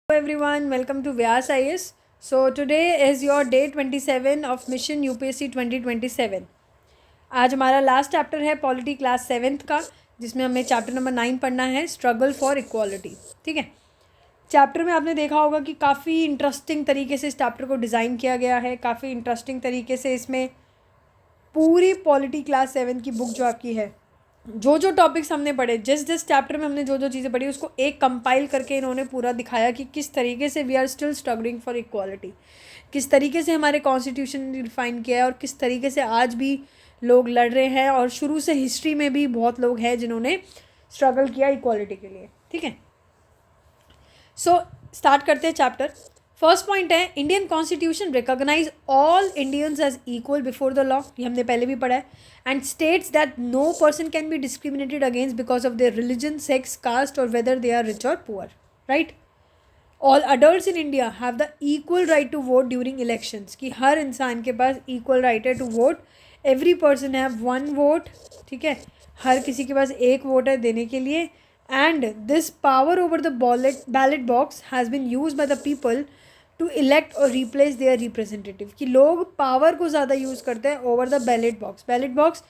Hello everyone, welcome to Vyas IS. So today is your day 27 of Mission UPSC 2027. आज हमारा last chapter है polity class 7th का, जिसमें हमें chapter number 9 पढ़ना है, स्ट्रगल फॉर इक्वालिटी. ठीक है. चैप्टर में आपने देखा होगा कि काफ़ी इंटरेस्टिंग तरीके से इस चैप्टर को डिज़ाइन किया गया है. काफ़ी इंटरेस्टिंग तरीके से इसमें पूरी पॉलिटी क्लास 7 की बुक जो आपकी है, जो जो टॉपिक्स हमने पढ़े, जिस जिस चैप्टर में हमने जो जो चीज़ें पढ़ी, उसको एक कंपाइल करके इन्होंने पूरा दिखाया कि किस तरीके से we are still struggling for equality, किस तरीके से हमारे कॉन्स्टिट्यूशन ने डिफाइन किया है और किस तरीके से आज भी लोग लड़ रहे हैं. और शुरू से हिस्ट्री में भी बहुत लोग हैं जिन्होंने स्ट्रगल किया इक्वालिटी के लिए. ठीक है. सो स्टार्ट करते हैं चैप्टर. फर्स्ट पॉइंट है, Indian constitution recognise all Indians as equal before the law. ये हमने पहले भी पढ़ा है. And states that no person can be discriminated against because of their religion, sex, caste और वेदर दे आर रिच और poor. Right. All adults in India have the equal right to vote during elections. कि हर इंसान के पास equal right है to vote. Every person have one vote. ठीक है. हर किसी के पास एक वोट है देने के लिए. And this power over the ballot box has been use by the people to elect और रिप्लेस देयर रिप्रेजेंटेटिव. कि लोग पावर को ज़्यादा यूज़ करते हैं over the ballot box. Ballot box,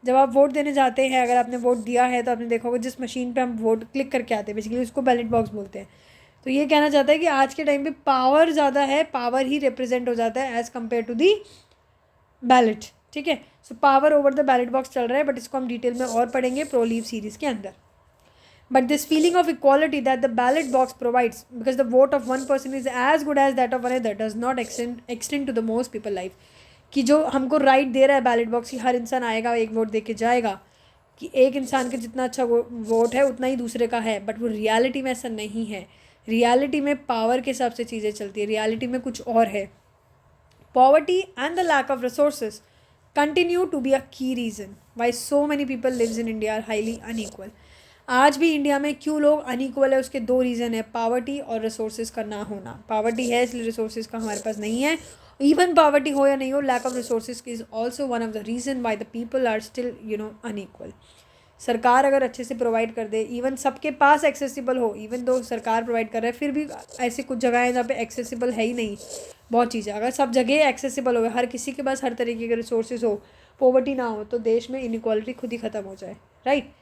जब आप वोट देने जाते हैं, अगर आपने वोट दिया है तो आपने देखा होगा जिस मशीन पे हम वोट क्लिक करके आते हैं, बेसिकली उसको बैलेट बॉक्स बोलते हैं. तो ये कहना चाहता है कि आज के टाइम पे पावर ज़्यादा है, पावर ही रिप्रेजेंट हो जाता है as compare to the ballot. ठीक है. So power over the ballot box चल रहा है, बट इसको हम डिटेल में और पढ़ेंगे प्रो लीव सीरीज़ के अंदर. But this feeling of equality that the ballot box provides, because the vote of one person is as good as that of another, does not extend to the most people life. कि जो हमको right they रहा है ballot box की, हर इंसान आएगा एक vote दे के जाएगा, कि एक इंसान का जितना अच्छा वोट है उतना ही दूसरे का है, बट वो रियलिटी में ऐसा नहीं है. रियलिटी में पावर के हिसाब से चीज़ें चलती है. रियलिटी में कुछ और है. Poverty and the lack of resources continue to be a key reason why so many people lives in India are highly unequal. आज भी इंडिया में क्यों लोग अनइक्वल है, उसके दो रीज़न है, पावर्टी और रिसोर्सेज का ना होना. पावर्टी है इसलिए रिसोर्सेज का हमारे पास नहीं है. इवन पावर्टी हो या नहीं हो, lack of resources is also one of the reason why the people are still unequal. सरकार अगर अच्छे से प्रोवाइड कर दे, इवन सबके पास एक्सेसिबल हो, इवन दो सरकार प्रोवाइड कर रहा है, फिर भी ऐसे कुछ जगह है जहाँ पे एक्सेसिबल है ही नहीं बहुत चीज़ें. अगर सब जगह एक्सेसिबल हो, हर किसी के पास हर तरीके के रिसोर्सेज हो, पॉवर्टी ना हो, तो देश में इनइक्वालिटी खुद ही ख़त्म हो जाए. राइट.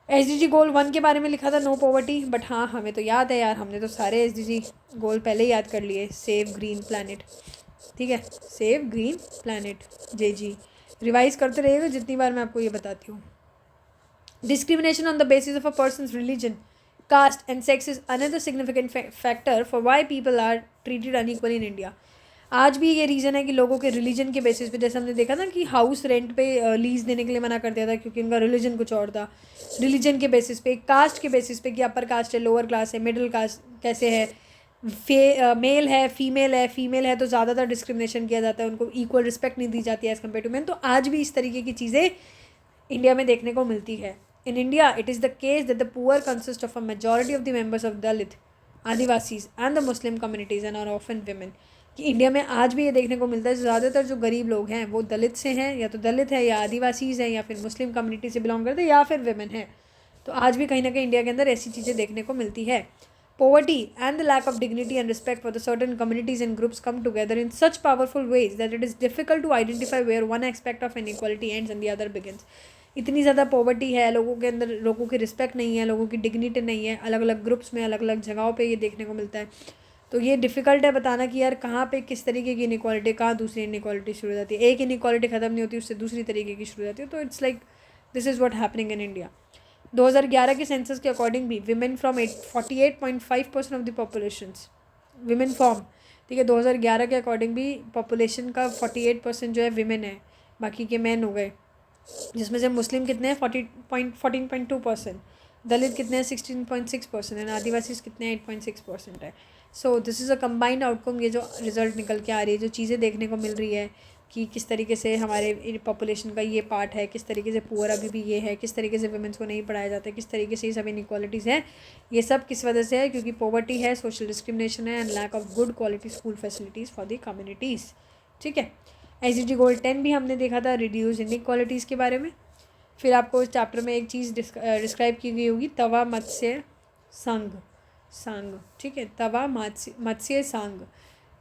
SDG गोल 1 के बारे में लिखा था नो पॉवर्टी, बट हाँ हमें तो याद है यार, हमने तो सारे SDG गोल पहले ही याद कर लिए. Save green planet. ठीक है. Save green planet JG revise करते रहिएगा जितनी बार मैं आपको ये बताती हूँ. Discrimination on the basis of a person's religion, caste and sex is another significant factor for why people are treated unequal in India. आज भी ये रीज़न है कि लोगों के रिलीजन के बेसिस पे, जैसे हमने देखा ना कि हाउस रेंट पे लीज़ देने के लिए मना कर दिया था क्योंकि उनका रिलीजन कुछ और था. रिलीजन के बेसिस पे, कास्ट के बेसिस पे कि अपर कास्ट है, लोअर क्लास है, मिडिल कास्ट कैसे है, मेल है, फीमेल है तो ज़्यादातर डिस्क्रिमिनेशन किया जाता है, उनको इक्वल रिस्पेक्ट नहीं दी जाती है एज़ कम्पेयर टू मैन. तो आज भी इस तरीके की चीज़ें इंडिया में देखने को मिलती है. In India it is the case that the poor consist of a majority of the members of Dalit, Adivasis and the Muslim communities and are often women. कि इंडिया में आज भी ये देखने को मिलता है ज़्यादातर जो गरीब लोग हैं वो दलित से हैं, या तो दलित है या आदिवासीज़ हैं या फिर मुस्लिम कम्युनिटी से बिलोंग करते हैं या फिर विमेन है. तो आज भी कहीं ना कहीं इंडिया के अंदर ऐसी चीज़ें देखने को मिलती है. Poverty and the lack of dignity and respect for the certain communities and groups come together in such powerful ways that it is difficult to identify where one aspect of inequality ends and the other begins. इतनी ज़्यादा poverty है लोगों के अंदर, लोगों की respect नहीं है, लोगों की डिग्निटी नहीं है, अलग अलग ग्रुप्स में अलग अलग जगहों पे ये देखने को मिलता है. तो ये डिफ़िकल्ट है बताना कि यार कहाँ पे किस तरीके की इनइक्वालिटी, कहाँ दूसरी इनइक्वालिटी शुरू हो जाती है. एक इनइक्वालिटी ख़त्म नहीं होती, उससे दूसरी तरीके की शुरू हो जाती है. तो it's like this is what happening in India. 2011 के सेंसस के अकॉर्डिंग भी women from 48.5% of the population women form. ठीक है. 2011 के अकॉर्डिंग भी पॉपुलेशन का 48% जो है विमेन है, बाकी के मैन हो गए, जिसमें से मुस्लिम कितने हैं 14.2%, दलित कितने हैं 16.6% एंड आदिवासी कितने हैं 8.6% है. So this is a combined outcome. ये जो रिज़ल्ट निकल के आ रही है, जो चीज़ें देखने को मिल रही है कि किस तरीके से हमारे पॉपुलेशन का ये पार्ट है, किस तरीके से पुअर अभी भी ये है, किस तरीके से वुमेन्स को नहीं पढ़ाया जाता है, किस तरीके से ये सब इनइक्वालिटीज़ हैं, ये सब किस वजह से है, क्योंकि पॉवर्टी है, सोशल डिस्क्रिमिनेशन है and lack of good quality school facilities for the communities. ठीक है. SDG गोल 10 भी हमने देखा था, रिड्यूस इनइक्वालिटीज़ के बारे में. फिर आपको इस चैप्टर में एक चीज़ डिस्क्राइब की गई होगी, तवा मत्स्य संघ. सांग, ठीक है। तवा मत्स्य सांग,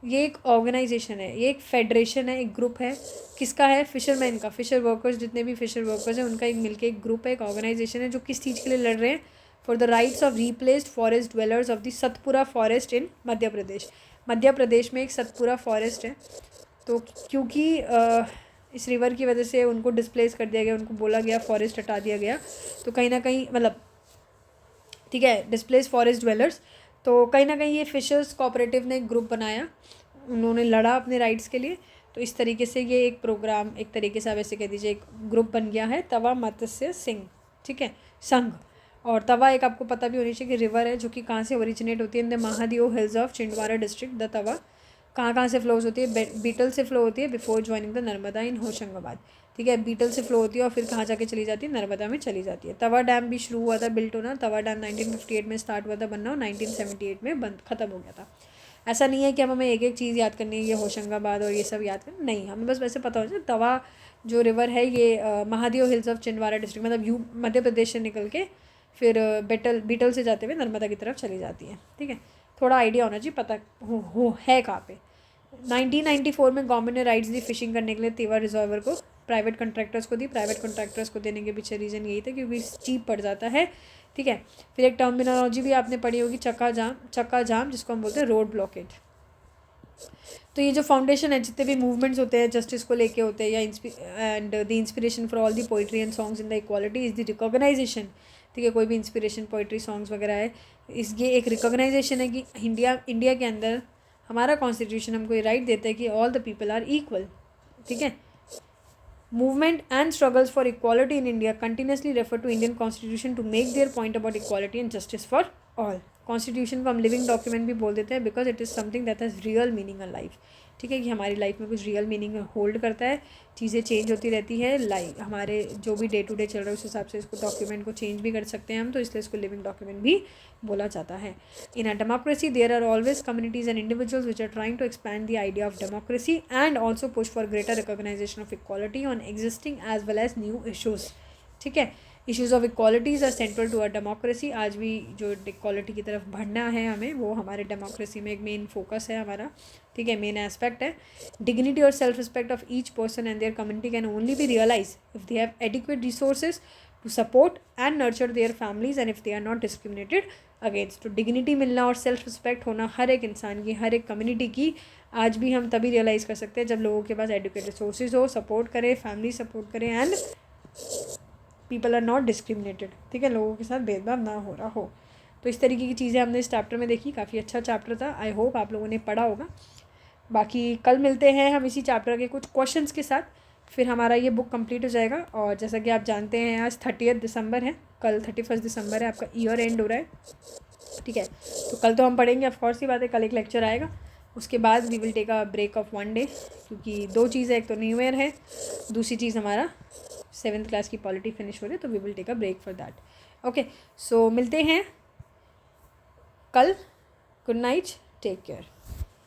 ये एक ऑर्गेनाइजेशन है, ये एक फेडरेशन है, एक ग्रुप है। किसका है? फिशरमैन का, फिशर वर्कर्स, जितने भी फिशर वर्कर्स हैं उनका एक मिलके एक ग्रुप है, एक ऑर्गेनाइजेशन है, जो किस चीज़ के लिए लड़ रहे हैं? For the rights of replaced forest dwellers of the Satpura forest in Madhya Pradesh. Madhya Pradesh में एक सतपुरा फॉरेस्ट है, तो क्योंकि इस रिवर की वजह से उनको डिस्प्लेस कर दिया गया, उनको बोला गया फॉरेस्ट हटा दिया गया, तो कहीं ना कहीं मतलब, ठीक है, डिस्प्लेस फॉरेस्ट ड्वेलर्स, तो कहीं ना कहीं ये फिशर्स कोऑपरेटिव ने एक ग्रुप बनाया, उन्होंने लड़ा अपने राइट्स के लिए। तो इस तरीके से ये एक प्रोग्राम, एक तरीके से आप ऐसे कह दीजिए एक ग्रुप बन गया है, तवा मत्स्य सिंह, ठीक है, संघ। और तवा एक आपको पता भी होनी चाहिए कि रिवर है, जो कि कहाँ से ओरिजिनेट होती है? In the Mahadev hills of Chhindwara district. The Tawa कहाँ से फ्लोज होती है? बीटल से फ्लो होती है बिफोर ज्वाइनिंग द नर्मदा इन होशंगाबाद, ठीक है। बीटल से फ्लो होती है और फिर कहाँ जाके चली जाती है? नर्मदा में चली जाती है। तवा डैम भी शुरू हुआ था बिल्ट होना, तवा डैम 1958 में स्टार्ट हुआ था बनना और 1978 में बंद ख़त्म हो गया था। ऐसा नहीं है कि हमें एक एक चीज़ याद करनी है, ये होशंगाबाद और ये सब याद करना नहीं, हमें बस वैसे पता हो जाए तवा जो रिवर है ये Mahadev hills of Chhindwara district, मतलब मध्य प्रदेश से निकल के फिर बीटल से जाते हुए नर्मदा की तरफ चली जाती है, ठीक है। थोड़ा आइडिया होना चाहिए, पता हो है कहाँ पे। 1994 में गवर्नमेंट ने राइट्स दी फिशिंग करने के लिए तेवा रिजर्वर को प्राइवेट कॉन्ट्रैक्टर्स को दी। प्राइवेट कॉन्ट्रैक्टर्स को देने के पीछे रीज़न यही था क्योंकि चीप पड़ जाता है, ठीक है। फिर एक टर्मिनोलॉजी भी आपने पढ़ी होगी, चक्का जाम, जिसको हम बोलते हैं रोड ब्लॉकेट। तो ये जो फाउंडेशन है, जितने भी मूवमेंट्स होते हैं जस्टिस को लेके होते हैं, या and the inspiration for all the poetry and songs in the equality is the recognisation, ठीक है। कोई भी इंस्पिरेशन पोइट्री सॉन्ग्स वगैरह है, ये एक रिकॉग्नाइजेशन है कि इंडिया के अंदर हमारा कॉन्स्टिट्यूशन हमको ये राइट देता है कि all the people are equal, ठीक है। Movement and struggles for equality in India continuously refer to Indian constitution to make their point about equality and justice for all. Constitution को हम लिविंग डॉक्यूमेंट भी बोल देते हैं because it is something that has real meaning in life, ठीक है, कि हमारी लाइफ में कुछ रियल मीनिंग होल्ड करता है, चीज़ें चेंज होती रहती है, लाइफ हमारे जो भी डे टू डे चल रहा है उस हिसाब से इसको डॉक्यूमेंट को चेंज भी कर सकते हैं हम, तो इसलिए इसको लिविंग डॉक्यूमेंट भी बोला जाता है। In a democracy there are always communities and individuals which are trying to expand the idea of democracy and also push for greater recognization of equality on existing as well as new issues, ठीक है। Issues of equalities are central to our democracy. आज भी जो equality की तरफ बढ़ना है हमें, वो हमारे डेमोक्रेसी में एक मेन फोकस है हमारा, ठीक है, मेन एस्पेक्ट है। डिग्निटी और self respect of each person and their community can only be realise if they have adequate resources to support and nurture their families and if they are not discriminated against. तो dignity मिलना और self respect होना हर एक इंसान की, हर एक community की, आज भी हम तभी रियलाइज़ कर सकते हैं जब लोगों के पास एडिक्वेट रिसोर्सेज हो, सपोर्ट करें, फैमिली सपोर्ट करें and people are not discriminated, ठीक है, लोगों के साथ भेदभाव ना हो रहा हो। तो इस तरीके की चीज़ें हमने इस चैप्टर में देखी, काफ़ी अच्छा चैप्टर था, आई होप आप लोगों ने पढ़ा होगा। बाकी कल मिलते हैं हम इसी चैप्टर के कुछ क्वेश्चंस के साथ, फिर हमारा ये बुक कंप्लीट हो जाएगा। और जैसा कि आप जानते हैं आज 30 दिसंबर है, कल 31 दिसंबर है, आपका ईयर एंड हो रहा है, ठीक है। तो कल तो हम पढ़ेंगे, ऑफकोर्स सी बात है, कल एक लेक्चर आएगा, उसके बाद we will take a break of 1 day, क्योंकि दो चीज़ें, एक तो न्यू ईयर है, दूसरी चीज़ हमारा 7th क्लास की पॉलिटी फिनिश हो रही है, तो we will take a break for that. Okay, so मिलते हैं कल, गुड नाइट, टेक केयर।